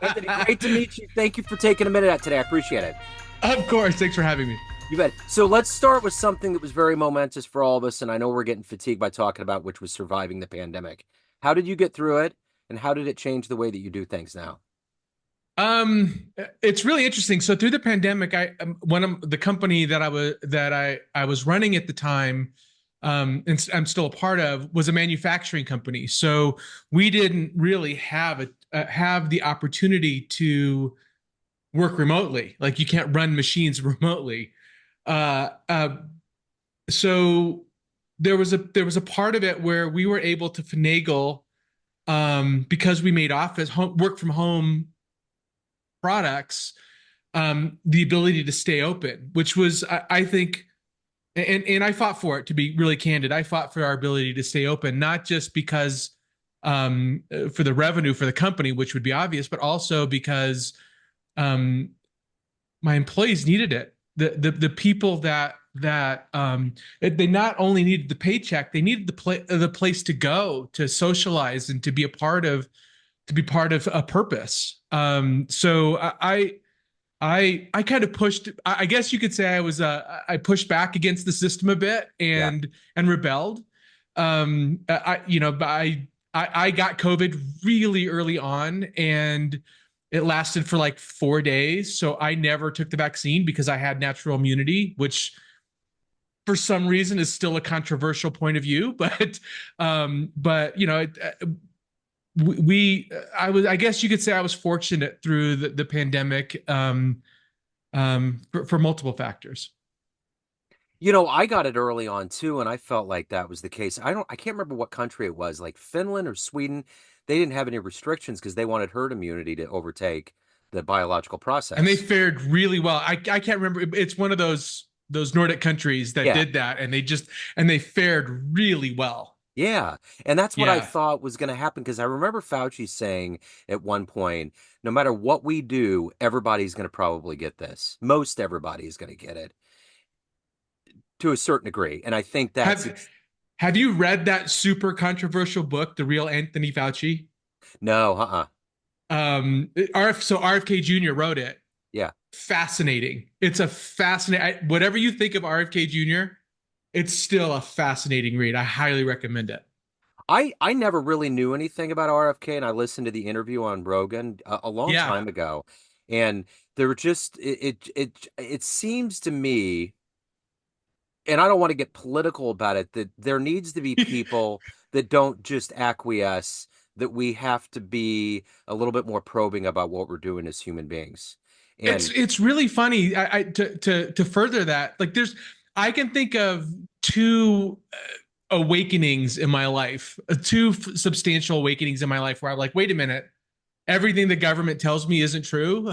Anthony, great to meet you. Thank you for taking a minute out today. I appreciate it. Of course. Thanks for having me. You bet. So let's start with something that was very momentous for all of us, and I know we're getting fatigued by talking about, which was surviving the pandemic. How did you get through it, and how did it change the way that you do things now? It's really interesting. So through the pandemic, one of the company that I was running at the time, and I'm still a part of, was a manufacturing company. So we didn't really have the opportunity to work remotely. Like you can't run machines remotely. Uh, uh, so there was a part of it where we were able to finagle because we made work from home products, the ability to stay open, which was, I think, and I fought for it, to be really candid. I fought for our ability to stay open, not just because for the revenue for the company, which would be obvious, but also because um, my employees needed it. The people they not only needed the paycheck, they needed the place to go to socialize and to be part of a purpose. So I kind of pushed. I guess you could say I pushed back against the system a bit Yeah. and rebelled. I got COVID really early on, and it lasted for like 4 days. So I never took the vaccine because I had natural immunity, which for some reason is still a controversial point of view. But I guess you could say I was fortunate through the pandemic, for multiple factors. I got it early on too, and I felt like that was the case. I can't remember what country it was, like Finland or Sweden. They didn't have any restrictions because they wanted herd immunity to overtake the biological And they process. fared really well. I can't remember. It's one of those Nordic countries that Yeah. did that, and they fared really well. Yeah. And that's what I Yeah. thought was going to happen because I remember Fauci saying at one point, no matter what we do, everybody's going to probably get this. Most everybody is going to get it to a certain degree. And I think that's Have Have you read that super controversial book, The Real Anthony Fauci? no, uh-uh. RFK Jr. wrote it. Yeah. Fascinating. It's a fascinating. Whatever you think of RFK Jr., it's still a fascinating read. I highly recommend it. I never really knew anything about RFK, and I listened to the interview on Rogan a long Yeah. time ago. And there were just it seems to me, and I don't want to get political about it, that there needs to be people that don't just acquiesce, that we have to be a little bit more probing about what we're doing as human beings. it's And it's really funny. To further that, like I can think of two awakenings in my life, two substantial awakenings in my life where I'm like, wait a minute, everything the government tells me isn't true.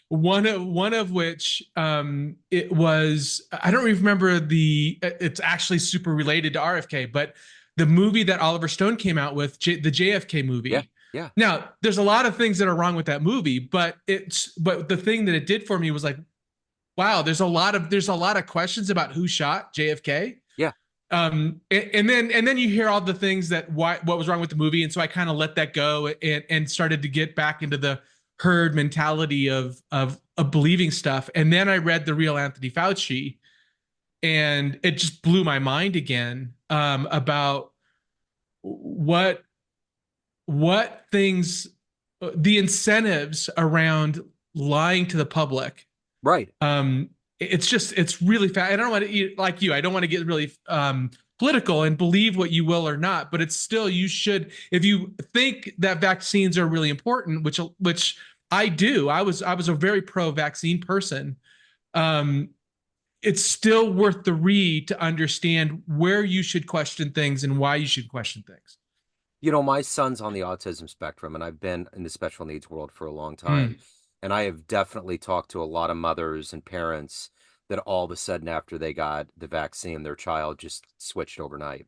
One of which, it was, I don't even remember it's actually super related to RFK, but the movie that Oliver Stone came out with, the JFK yeah, movie. yeah, Now, there's a lot of things that are wrong with that movie, but the thing that it did for me was like, wow, there's a lot of questions about who shot JFK. yeah. And then you hear all the things that what was wrong with the movie, and so I kind of let that go and started to get back into the herd mentality of believing stuff. And then I read The Real Anthony Fauci, and it just blew my mind again, about what things, the incentives around lying to the public. Right. It's really fast. I don't want to, like you, I don't want to get really political and believe what you will or not, but it's still, you should, if you think that vaccines are really important, which I do. I was a very pro vaccine person. Um, it's still worth the read to understand where you should question things and why you should question things. My son's on the autism spectrum, and I've been in the special needs world for a long time. Mm. And I have definitely talked to a lot of mothers and parents that all of a sudden, after they got the vaccine, their child just switched overnight.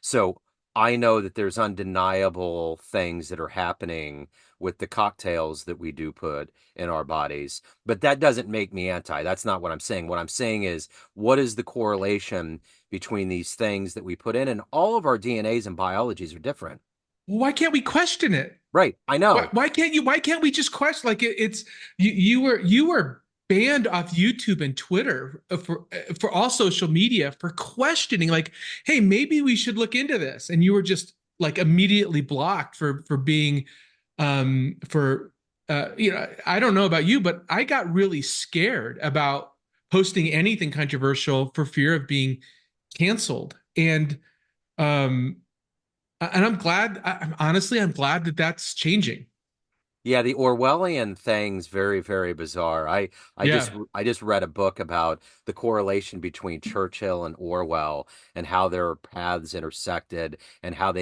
So I know that there's undeniable things that are happening with the cocktails that we do put in our bodies, but that doesn't make me anti. That's not what I'm saying. What I'm saying is, what is the correlation between these things that we put in? And all of our DNAs and biologies are different. Why can't we question it? Right. I know. Why can't we just question like it's you were banned off YouTube and Twitter for all social media for questioning like, hey, maybe we should look into this, and you were just like immediately blocked for being for I don't know about you, but I got really scared about posting anything controversial for fear of being canceled. Um and I'm glad. Honestly, I'm glad that that's changing. Yeah, the Orwellian thing's very, very bizarre. Yeah, I just read a book about the correlation between Churchill and Orwell and how their paths intersected and how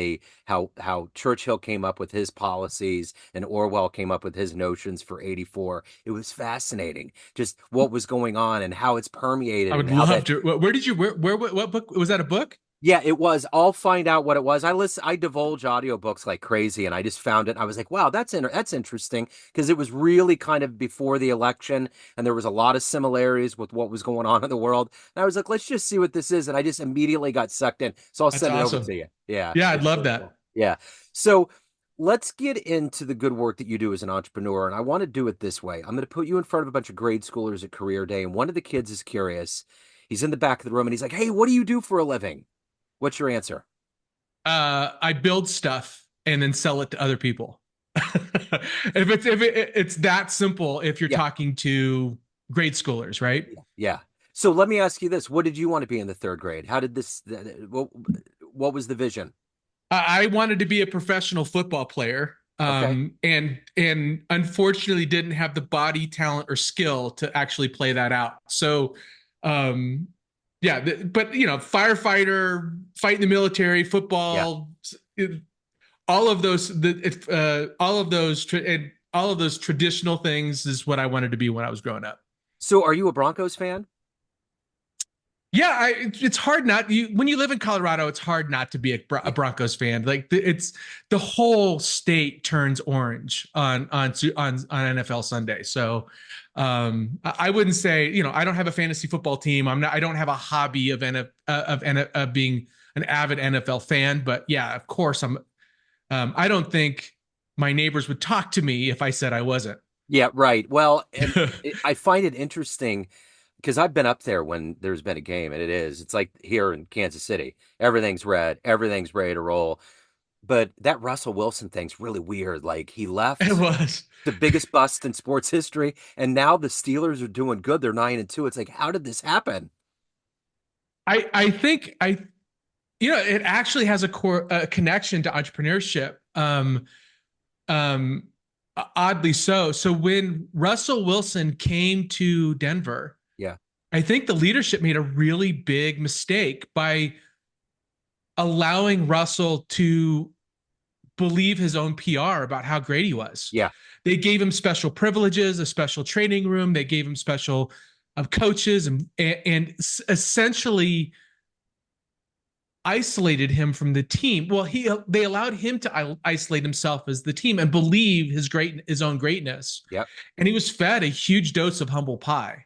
Churchill came up with his policies and Orwell came up with his notions for 84. It was fascinating just what was going on and how it's I permeated and would how love that. to. Where did you? What book was that? A book? Yeah, it was. I'll find out what it was. I divulge audiobooks like crazy, and I just found it. And I was like, wow, that's interesting because it was really kind of before the election, and there was a lot of similarities with what was going on in the world. And I was like, let's just see what this is, and I just immediately got sucked in. So I'll That's send it over awesome. to you. Yeah, Yeah, I'd it's love really that. cool. Yeah. So let's get into the good work that you do as an entrepreneur, and I want to do it this way. I'm going to put you in front of a bunch of grade schoolers at career day, and one of the kids is curious. He's in the back of the room, and he's like, "Hey, what do you do for a living?" What's your answer? I build stuff and then sell it to other people. It's that simple. If you're Yeah, talking to grade schoolers, right? yeah. So let me ask you this: what did you want to be in the third grade? How did what was the vision? I wanted to be a professional football player, Okay. and unfortunately didn't have the body talent or skill to actually play that out. So, um, yeah, but firefighter, fight in the military, Yeah. football, all of those, all of those traditional things is what I wanted to be when I was growing up. So are you a Broncos fan? Yeah, it's hard not when you live in Colorado. It's hard not to be a Yeah. Broncos fan. Like it's the whole state turns orange on NFL Sunday. So I wouldn't say I don't have a fantasy football team. I don't have a hobby of being an avid NFL fan. But yeah, of course I'm. I don't think my neighbors would talk to me if I said I wasn't. Yeah, right. Well, and I find it interesting because I've been up there when there's been a game, and it's like here in Kansas City. Everything's red, everything's ready to roll. But that Russell Wilson thing's really weird. Like he It left was. the biggest bust in sports history, and now the Steelers are doing good. They're 9-2. It's like, how did this happen? I think it actually has a connection to entrepreneurship. Um, Oddly so. So when Russell Wilson came to Denver, Yeah, I think the leadership made a really big mistake by allowing Russell to believe his own PR about how great he was. yeah. They gave him special privileges, a special training room. They gave him special coaches and essentially isolated him from the team. Well, they allowed him to isolate himself as the team and believe his own greatness. Yep. And he was fed a huge dose of humble pie.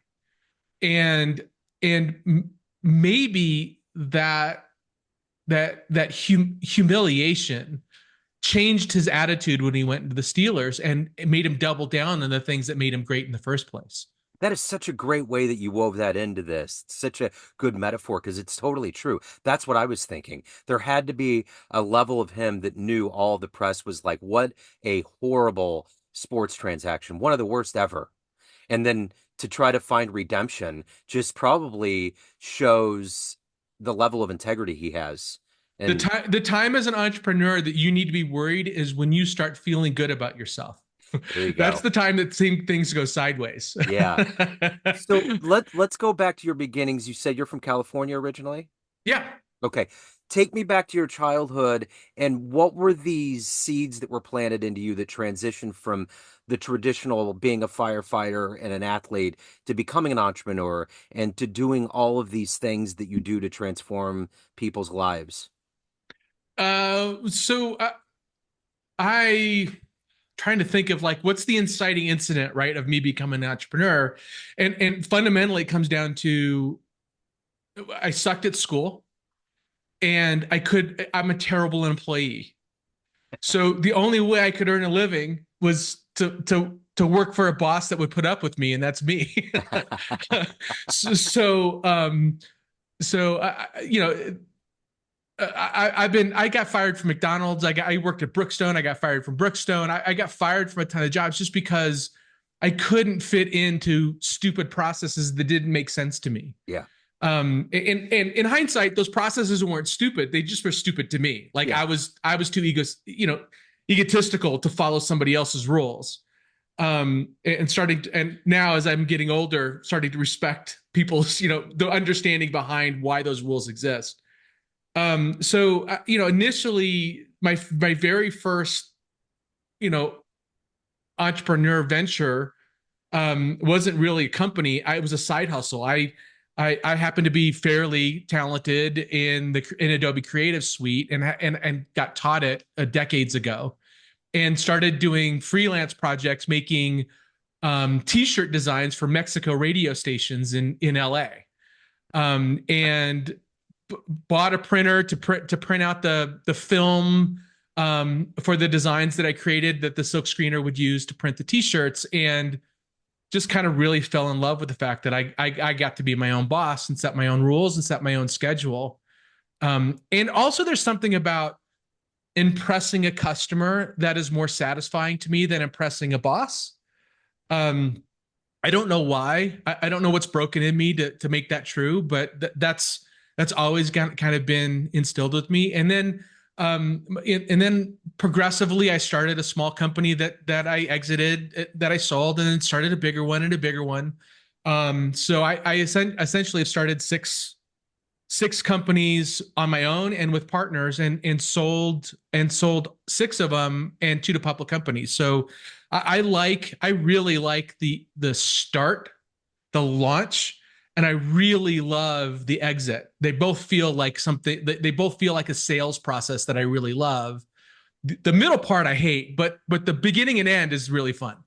And and maybe that humiliation changed his attitude when he went into the Steelers, and it made him double down on the things that made him great in the first place. That is such a great way that you wove that into this. It's such a good metaphor because it's totally true. That's what I was thinking. There had to be a level of him that knew all the press was like, what a horrible sports transaction, one of the worst ever. And then to try to find redemption just probably shows the level of integrity he has. And The time as an entrepreneur that you need to be worried is when you start feeling good about yourself. there you That's go. the time that things go sideways. Yeah. So let's go back to your beginnings. You said you're from California originally? Yeah. Okay. Take me back to your childhood and what were these seeds that were planted into you that transitioned from the traditional being a firefighter and an athlete to becoming an entrepreneur and to doing all of these things that you do to transform people's lives? So I trying to think of like what's the inciting incident, right, of me becoming an entrepreneur, and fundamentally it comes down to I sucked at school, and I'm a terrible employee. So the only way I could earn a living was to work for a boss that would put up with me, and that's me. so so, um, you know, I got fired from McDonald's. I worked at Brookstone. I got fired from Brookstone. I got fired from a ton of jobs just because I couldn't fit into stupid processes that didn't make sense to me. Yeah. And in hindsight, those processes weren't stupid. They just were stupid to me. Like Yeah. I was too egotistical to follow somebody else's rules. And now as I'm getting older, starting to respect people's, the understanding behind why those rules exist. Initially my very first, you know, entrepreneur venture wasn't really a company. It was a side hustle. I happened to be fairly talented in Adobe Creative Suite and got taught it decades ago, and started doing freelance projects, making T-shirt designs for Mexico radio stations in LA. And bought a printer to print out the film for the designs that I created that the silk screener would use to print the T-shirts, and just kind of really fell in love with the fact that I got to be my own boss and set my own rules and set my own schedule. And also, there's something about impressing a customer that is more satisfying to me than impressing a boss. Um, I don't know why. I don't know what's broken in me to make that true, but that's always kind of been instilled with me. And then progressively, I started a small company that I exited, that I sold, and then started a bigger one and a bigger one. So I essentially have started six companies on my own and with partners, and sold six of them and two to public companies. So I really like the start, the launch, and I really love the exit. They both feel like something. They both feel like a sales process that I really love. The middle part I hate, but the beginning and end is really fun.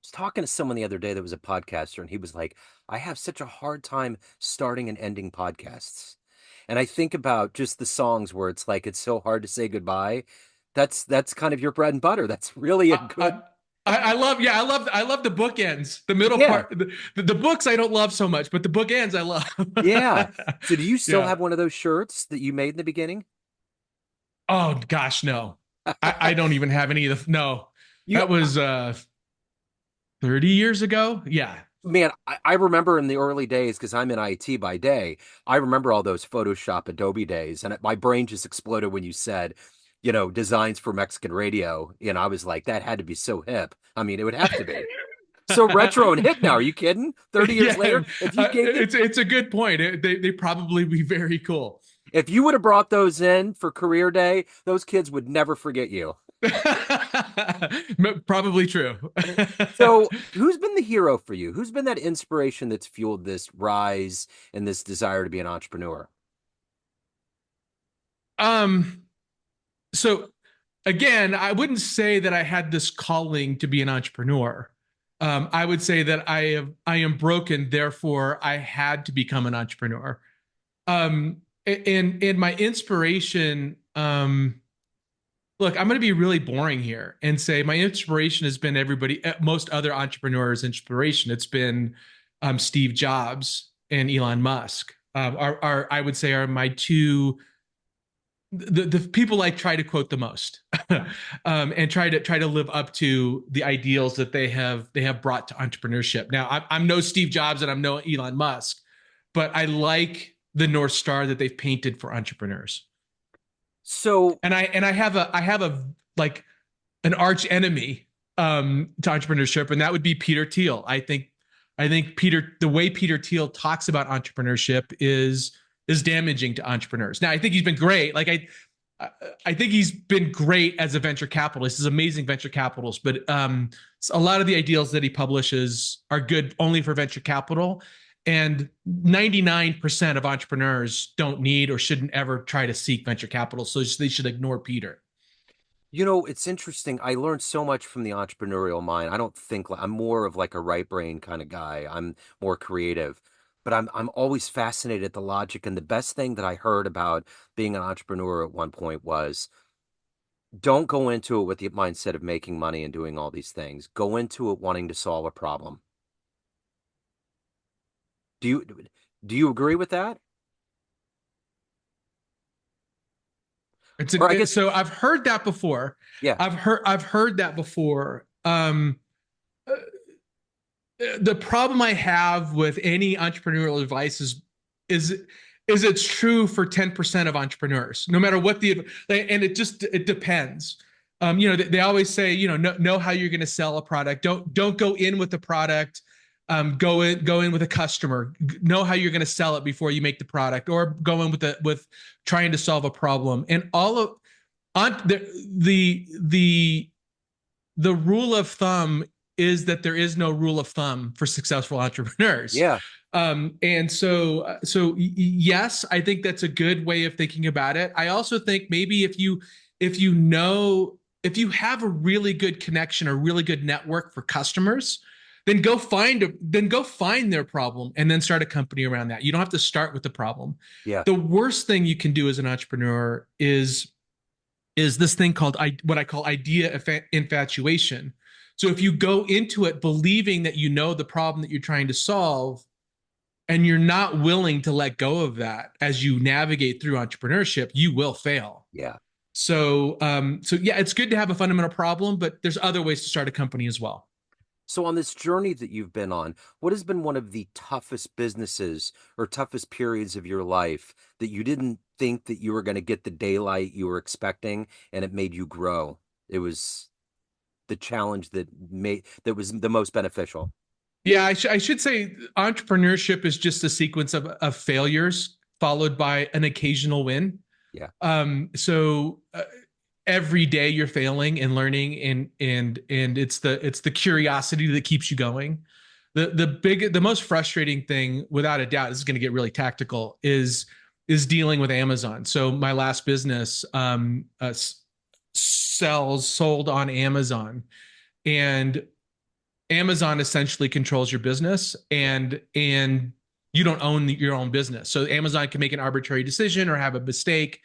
Was talking to someone the other day that was a podcaster, and he was like, I have such a hard time starting and ending podcasts. And I think about just the songs where it's like it's so hard to say goodbye. That's kind of your bread and butter. That's really a I, I, good, I love the bookends. The middle yeah, part, the books I don't love so much, but the bookends I love. yeah. So do you still Yeah. have one of those shirts that you made in the beginning? Oh gosh, no. I don't even have any of the no. You That was 30 years ago. Yeah. Man, I remember in the early days, because I'm in IT by day, I remember all those Photoshop Adobe days, and my brain just exploded when you said, designs for Mexican radio. And I was like, that had to be so hip. I mean, it would have to be. So retro and hip now. Are you kidding? 30 years Yeah, later, it's a good point. They probably be very cool. if you would have brought those in for career day, those kids would never forget you. Probably true. So, who's been the hero for you? Who's been that inspiration that's fueled this rise and this desire to be an entrepreneur? um so again, I wouldn't say that I had this calling to be an entrepreneur. I would say that I am broken, therefore I had to become an entrepreneur. And my inspiration, look, I'm going to be really boring here and say my inspiration has been most other entrepreneurs' inspiration. It's been Steve Jobs and Elon Musk. I would say are my two the people I try to quote the most, and try to live up to the ideals that they have brought to entrepreneurship. Now, I'm no Steve Jobs and I'm no Elon Musk, but I like the North Star that they've painted for entrepreneurs. So, And I have a like an arch enemy to entrepreneurship, and that would be Peter Thiel. I think the way Peter Thiel talks about entrepreneurship is damaging to entrepreneurs. Now, I think he's been great. I think he's been great as a venture capitalist. He's amazing venture capitalist, but a lot of the ideals that he publishes are good only for venture capital. And 99% of entrepreneurs don't need or shouldn't ever try to seek venture capital. So they should ignore Peter. it's interesting. I learned so much from the entrepreneurial mind. I don't think I'm more of like a right brain kind of guy. I'm more creative, but I'm always fascinated at the logic. And the best thing that I heard about being an entrepreneur at one point was Don't go into it with the mindset of making money and doing all these things. Go into it wanting to solve a problem. Do you do you agree with that? Or I guess, So I've heard that before. yeah, I've heard that before. The problem I have with any entrepreneurial advice is is it's true for 10% of entrepreneurs, no matter what and it depends. They always say, know how you're going to sell a product. Don't go in with the product. Go in with a customer. Know how you're going to sell it before you make the product, or go in with trying to solve a problem. And all of on the rule of thumb is that there is no rule of thumb for successful entrepreneurs. yeah, Yes, I think that's a good way of thinking about it. I also think maybe if you have a really good connection, a really good network for customers, then go find their problem and then start a company around that. You don't have to start with the problem. yeah, The worst thing you can do as an entrepreneur is this thing called what I call idea infatuation. So if you go into it believing that you know the problem that you're trying to solve, and you're not willing to let go of that as you navigate through entrepreneurship, you will fail. yeah. So yeah, it's good to have a fundamental problem, but there's other ways to start a company as well. So on this journey that you've been on, what has been one of the toughest businesses or toughest periods of your life that you didn't think that you were going to get the daylight you were expecting and it made you grow? It was the challenge that was the most beneficial. Yeah, I should say entrepreneurship is just a sequence of failures followed by an occasional win. Yeah. So every day you're failing and learning, and it's the curiosity that keeps you going. The most frustrating thing, without a doubt, this is going to get really tactical, is dealing with Amazon. So my last business sold on Amazon, and Amazon essentially controls your business, and you don't own your own business. So Amazon can make an arbitrary decision or have a mistake,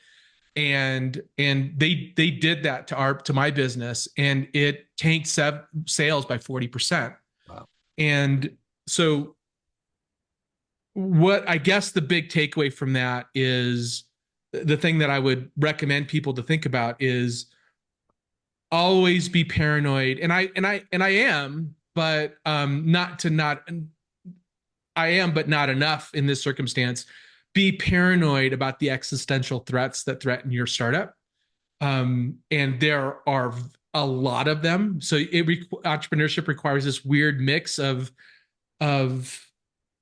and they did that to my business, and it tanked sales by 40%. Wow. And so what I guess the big takeaway from that is, the thing that I would recommend people to think about is always be paranoid. And I am, but not I am, but not enough in this circumstance. Be paranoid about the existential threats that threaten your startup. And there are a lot of them. So entrepreneurship requires this weird mix of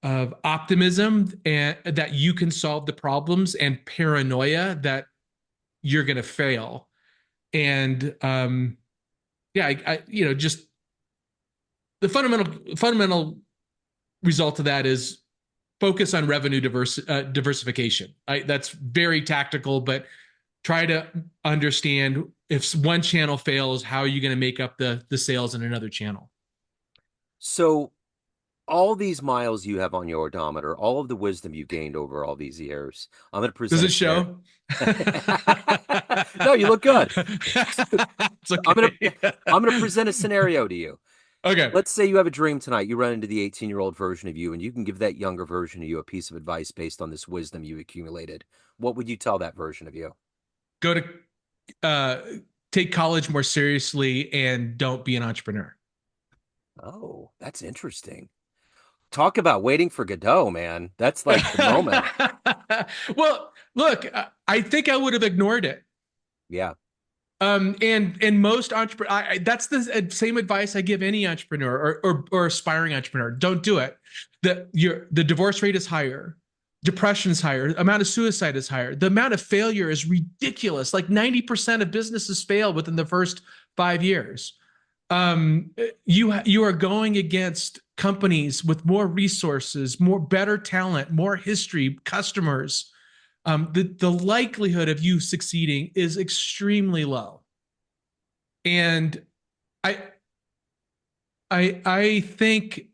optimism and that you can solve the problems, and paranoia that you're going to fail. And yeah, just the fundamental result of that is focus on revenue diversification. That's very tactical, but try to understand, if one channel fails, how are you going to make up the sales in another channel? So all these miles you have on your odometer, all of the wisdom you gained over all these years, I'm going to Does present a it scenario. show? No, you look good. It's I'm gonna okay. I'm gonna present a scenario to you. Okay. Let's say you have a dream tonight. You run into the 18-year-old version of you, and you can give that younger version of you a piece of advice based on this wisdom you accumulated. What would you tell that version of you? Go to uh, take college more seriously and don't be an entrepreneur. Oh, that's interesting. Talk about waiting for Godot, man. That's like the moment. Well, look, I think I would have ignored it. Yeah, And most entrepreneur, that's the same advice I give any entrepreneur, or aspiring entrepreneur. Don't do it. The divorce rate is higher, depression is higher, amount of suicide is higher, the amount of failure is ridiculous. Like 90% of businesses fail within the first 5 years. You are going against companies with more resources, more better talent, more history, customers. The likelihood of you succeeding is extremely low. And I I think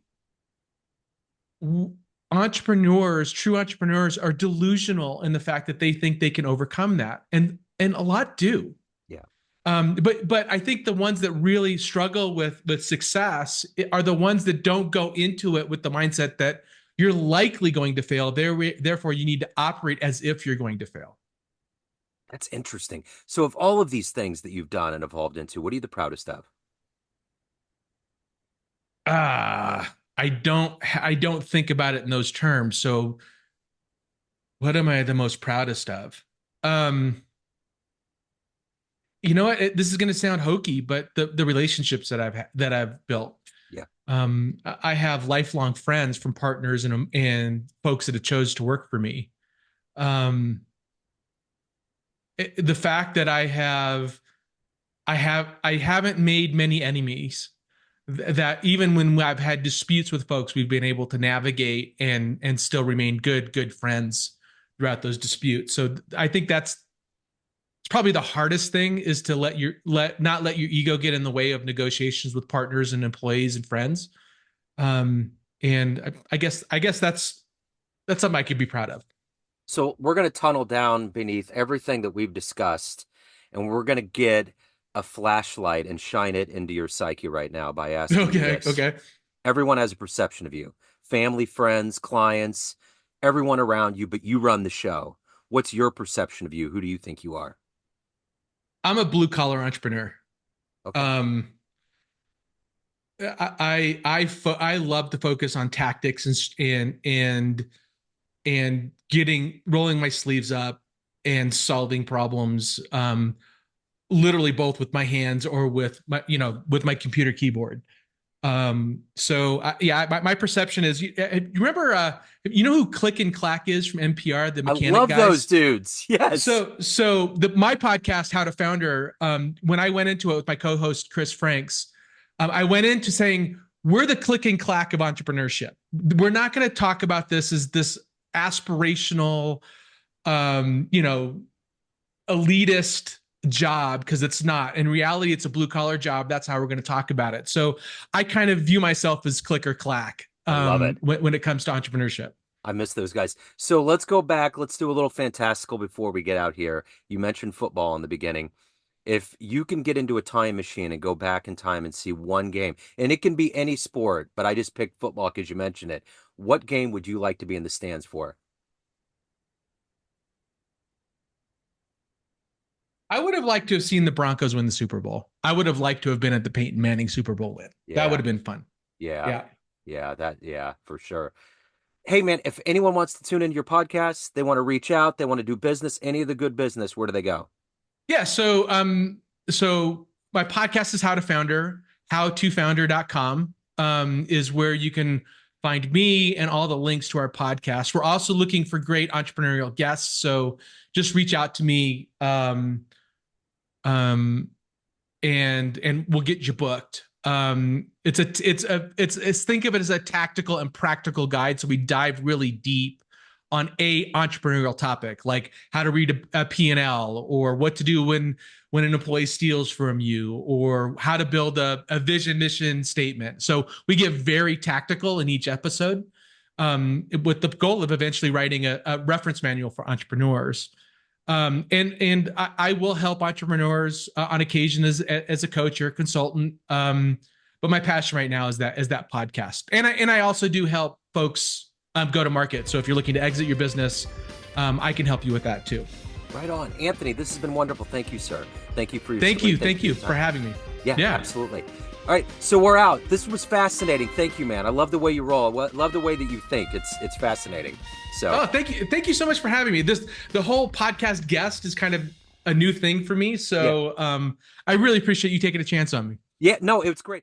true entrepreneurs, are delusional in the fact that they think they can overcome that, and a lot do. yeah. But I think the ones that really struggle with success are the ones that don't go into it with the mindset that you're likely going to fail. Therefore, you need to operate as if you're going to fail. That's interesting. So, of all of these things that you've done and evolved into, what are you the proudest of? I don't think about it in those terms. So what am I the most proudest of? Um, you know what? This is going to sound hokey, but the relationships that I've built. Yeah. I have lifelong friends from partners and folks that have chose to work for me. Um, the fact that I haven't made many enemies. That even when I've had disputes with folks, we've been able to navigate and still remain good friends throughout those disputes. So I think that's probably the hardest thing is to not let your ego get in the way of negotiations with partners and employees and friends. Um, and I guess that's something I could be proud of. So, we're going to tunnel down beneath everything that we've discussed, and we're going to get a flashlight and shine it into your psyche right now by asking you Okay, this. okay. Everyone has a perception of you, family, friends, clients, everyone around you, but you run the show. What's your perception of you? Who do you think you are? I'm a blue collar entrepreneur. Okay. Um, I love to focus on tactics and getting rolling my sleeves up and solving problems, literally both with my hands or with with my computer keyboard. Yeah, my perception is you remember you know who Click and Clack is from NPR, the I mechanic love those guys. dudes. Yes. My podcast, How to Founder, when I went into it with my co-host Chris Franks, I went into saying we're the click and clack of entrepreneurship. We're not going to talk about this as this aspirational, you know, elitist job because it's not. In reality, it's a blue collar job. That's how we're going to talk about it. So I kind of view myself as click or clack I love it. when it comes to entrepreneurship. I miss those guys. So let's go back. Let's do a little fantastical before we get out here. You mentioned football in the beginning. If you can get into a time machine and go back in time and see one game, and it can be any sport, but I just picked football because you mentioned it. What game would you like to be in the stands for? I would have liked to have seen the Broncos win the Super Bowl. I would have liked to have been at the Peyton Manning Super Bowl win. That would Yeah, have been fun. yeah, Yeah. yeah, for sure. Hey, man, if anyone wants to tune into your podcast, they want to reach out, they want to do business, any of the good business, where do they go? Yeah. So my podcast is How to Founder, howtofounder.com, is where you can find me and all the links to our podcast. We're also looking for great entrepreneurial guests. So just reach out to me. Um, and we'll get you booked. It's think of it as a tactical and practical guide. So we dive really deep on a entrepreneurial topic, like how to read a P&L, or what to do when an employee steals from you, or how to build a vision mission statement. So we get very tactical in each episode, with the goal of eventually writing a reference manual for entrepreneurs. And I will help entrepreneurs on occasion as a coach or a consultant. But my passion right now is that podcast, and I also do help folks go to market. So if you're looking to exit your business, I can help you with that too. Right on. Anthony, this has been wonderful. Thank you, sir. Thank you for your Thank you for having me. Yeah, Yeah. absolutely. All right, so we're out. This was fascinating. Thank you, man. I love the way you roll. I love the way that you think. It's fascinating. So, Oh, thank you so much for having me. The whole podcast guest is kind of a new thing for me. yeah. So I really appreciate you taking a chance on me. Yeah, no, it's great.